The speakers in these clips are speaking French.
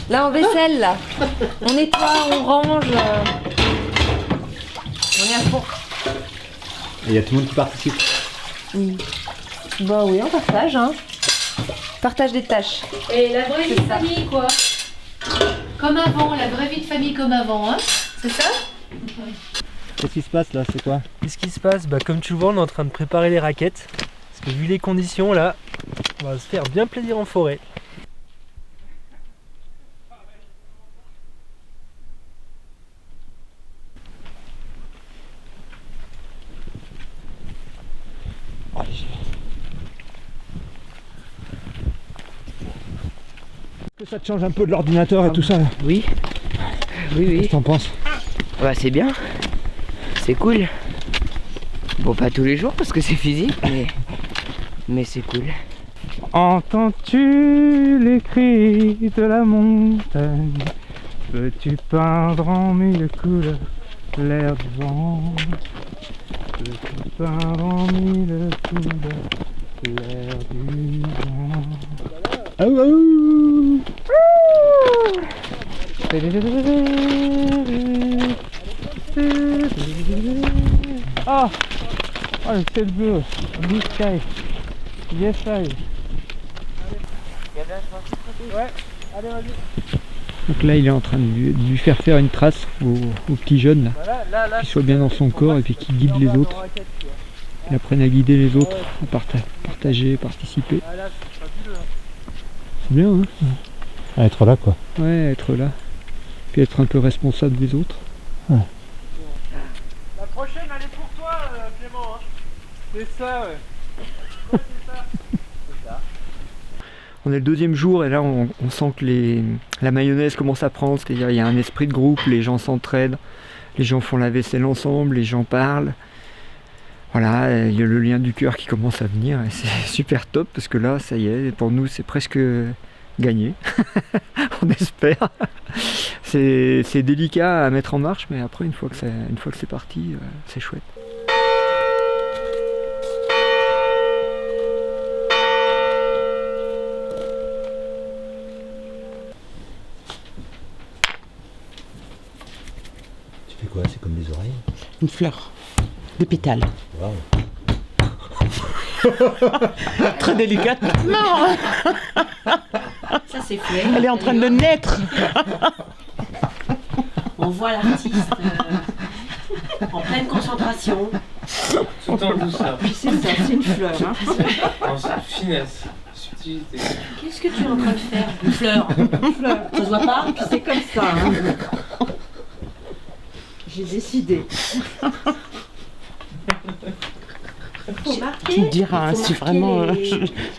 Là, en vaisselle, là. On nettoie, on range. On est à fond. Et il y a tout le monde qui participe. Oui. Bah oui, on partage, hein. Partage des tâches. Et la vraie vie de famille, quoi. Comme avant, la vraie vie de famille comme avant, hein. C'est ça? Qu'est-ce qui se passe là? C'est quoi? Qu'est-ce qui se passe? Bah, comme tu le vois, on est en train de préparer les raquettes. Parce que vu les conditions là, on va se faire bien plaisir en forêt. Est-ce que ça te change un peu de l'ordinateur et tout ça là? Oui, oui, Qu'est-ce oui. que t'en penses? Bah, c'est bien. C'est cool. Bon, pas tous les jours parce que c'est physique, mais c'est cool. Entends-tu les cris de la montagne? Peux-tu peindre en mille couleurs l'air du vent? Peux-tu peindre en mille couleurs l'air du vent? Ah ouh. Ah, oh, le ciel bleu, blue sky, yes I. Ouais, allez vas-y. Donc là il est en train de lui faire faire une trace au petit jeune là, qu'il soit bien dans son corps et puis qu'il guide les autres. Il apprenne à guider les autres, à partager, participer. C'est bien hein. À être là quoi. Ouais, être là. Puis être un peu responsable des autres. Ouais. La prochaine elle est pour toi Clément, hein. C'est ça ouais. Ouais, c'est ça. On est le deuxième jour et là on sent que la mayonnaise commence à prendre, c'est-à-dire il y a un esprit de groupe, les gens s'entraident, les gens font la vaisselle ensemble, les gens parlent. Voilà, il y a le lien du cœur qui commence à venir et c'est super top parce que là ça y est, pour nous c'est presque gagné, on espère. C'est délicat à mettre en marche mais après une fois que c'est parti, c'est chouette. C'est quoi? C'est comme des oreilles? Une fleur, des pétales. Waouh. Très délicate. Non, Ça, c'est fait. elle est en train de naître. On voit l'artiste en pleine concentration. Tout en douceur. Puis c'est ça, c'est une fleur. Hein. En finesse, subtilité. Qu'est-ce que tu es en train de faire? Une fleur. Une fleur. Ça se voit pas? Puis c'est comme ça. Hein. J'ai décidé. Tu me diras hein, si vraiment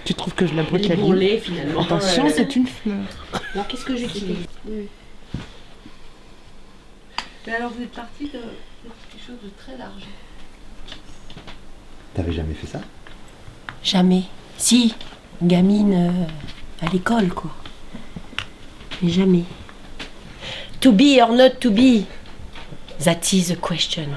tu trouves que je la Les bons brutalise. laits, finalement. Attention, c'est une fleur. Alors, qu'est-ce que j'utilise? Mais alors vous êtes parti de quelque chose de très large. T'avais jamais fait ça? Jamais. Si, gamine à l'école, quoi. Mais jamais. To be or not to be, that is the question.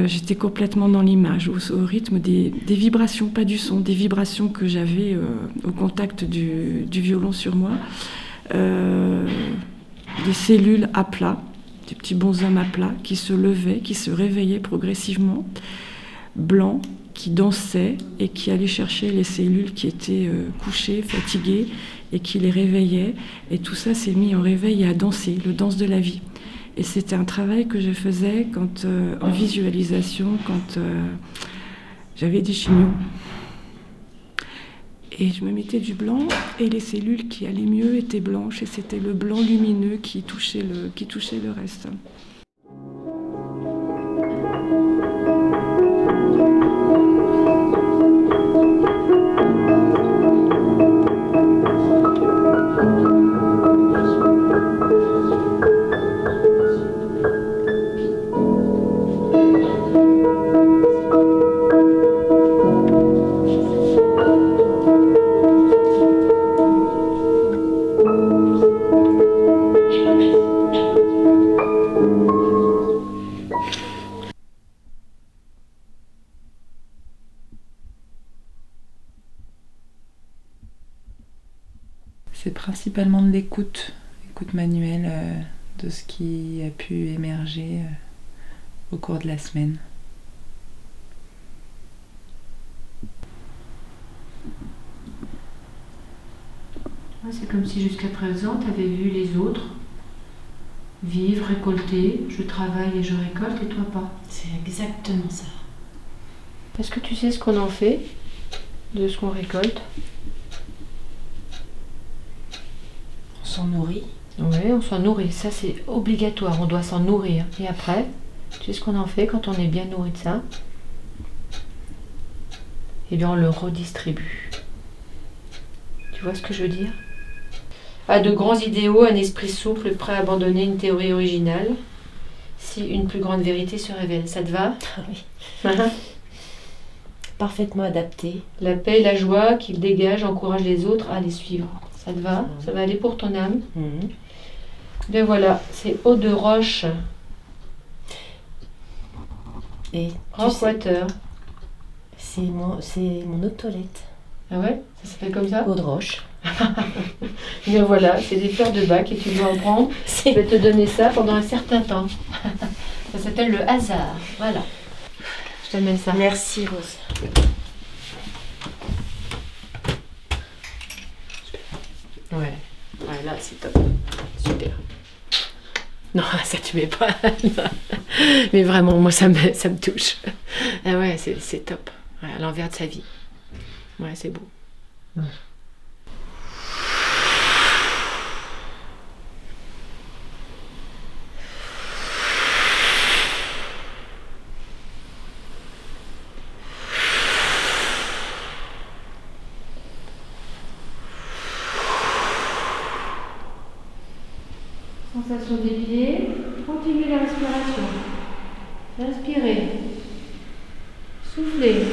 J'étais complètement dans l'image, au rythme des vibrations, pas du son, des vibrations que j'avais au contact du violon sur moi. Des cellules à plat, des petits bonshommes à plat qui se levaient, qui se réveillaient progressivement, blancs, qui dansaient et qui allaient chercher les cellules qui étaient couchées, fatiguées, et qui les réveillaient. Et tout ça s'est mis en réveil et à danser, le danse de la vie. Et c'était un travail que je faisais quand, en visualisation, quand j'avais des chignons. Et je me mettais du blanc et les cellules qui allaient mieux étaient blanches et c'était le blanc lumineux qui touchait le reste. C'est principalement de l'écoute manuelle de ce qui a pu émerger au cours de la semaine. C'est comme si jusqu'à présent, tu avais vu les autres vivre, récolter, je travaille et je récolte et toi pas. C'est exactement ça. Est-ce que tu sais ce qu'on en fait de ce qu'on récolte? On s'en nourrit. Oui, on s'en nourrit, ça c'est obligatoire, on doit s'en nourrir. Et après, tu sais ce qu'on en fait quand on est bien nourri de ça? Eh bien on le redistribue. Tu vois ce que je veux dire? À de grands idéaux, un esprit souple, prêt à abandonner une théorie originale, si une plus grande vérité se révèle. Ça te va? Oui. Parfaitement adapté. La paix et la joie qu'il dégage encouragent les autres à les suivre. Ça te va? Ça va aller pour ton âme? Bien voilà, c'est eau de roche. Et Rockwater. c'est mon eau de toilette. Ah ouais? Ça s'appelle comme ça? Eau de roche. Bien voilà, c'est des fleurs de bac et tu dois en prendre. Je vais te donner ça pendant un certain temps. Ça s'appelle le hasard. Voilà. Je t'amène ça. Merci Rose. Ouais. Ouais, là c'est top. Super. Non, ça tu mets pas. Mais vraiment, moi ça me touche. Ah ouais, c'est top. Ouais, à l'envers de sa vie. Ouais, c'est beau. Ouais. Sensation des pieds, continuez la respiration. Inspirez. Soufflez.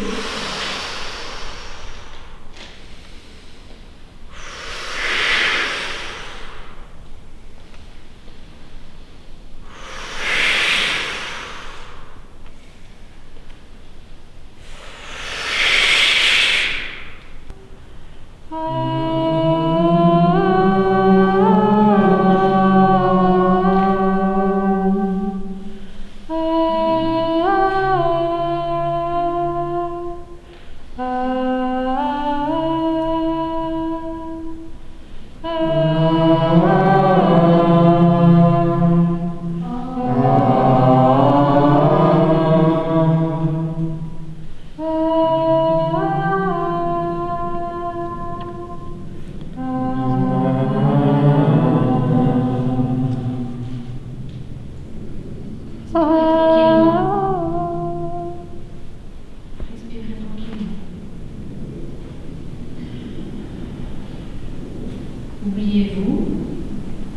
Oubliez-vous,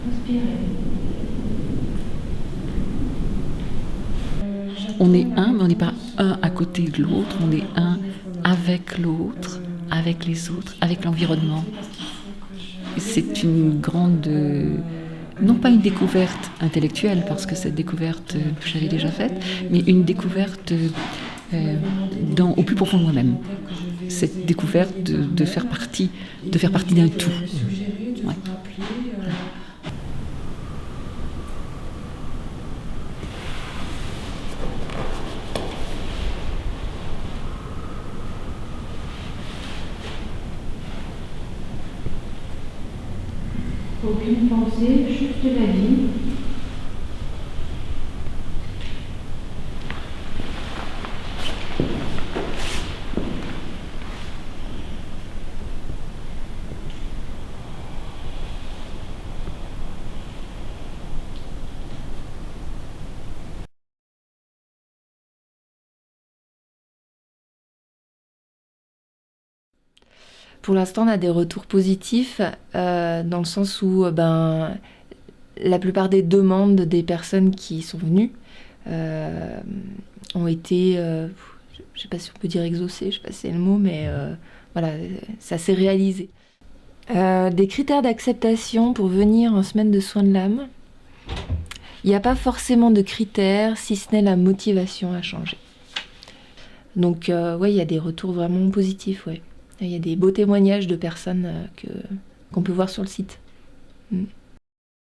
respirez. On est un, mais on n'est pas un à côté de l'autre, on est un avec l'autre, avec les autres, avec l'environnement. C'est une grande, non pas une découverte intellectuelle, parce que cette découverte, j'avais déjà faite, mais une découverte au plus profond de moi-même. Cette découverte de faire partie d'un tout. Ouais. Aucune pensée, juste la vie. Pour l'instant, on a des retours positifs dans le sens où la plupart des demandes des personnes qui sont venues ont été, je ne sais pas si on peut dire exaucées, je ne sais pas si c'est le mot, mais voilà, ça s'est réalisé. Des critères d'acceptation pour venir en semaine de soins de l'âme. Il n'y a pas forcément de critères, si ce n'est la motivation à changer. Donc, ouais, il y a des retours vraiment positifs, ouais. Il y a des beaux témoignages de personnes qu'on peut voir sur le site.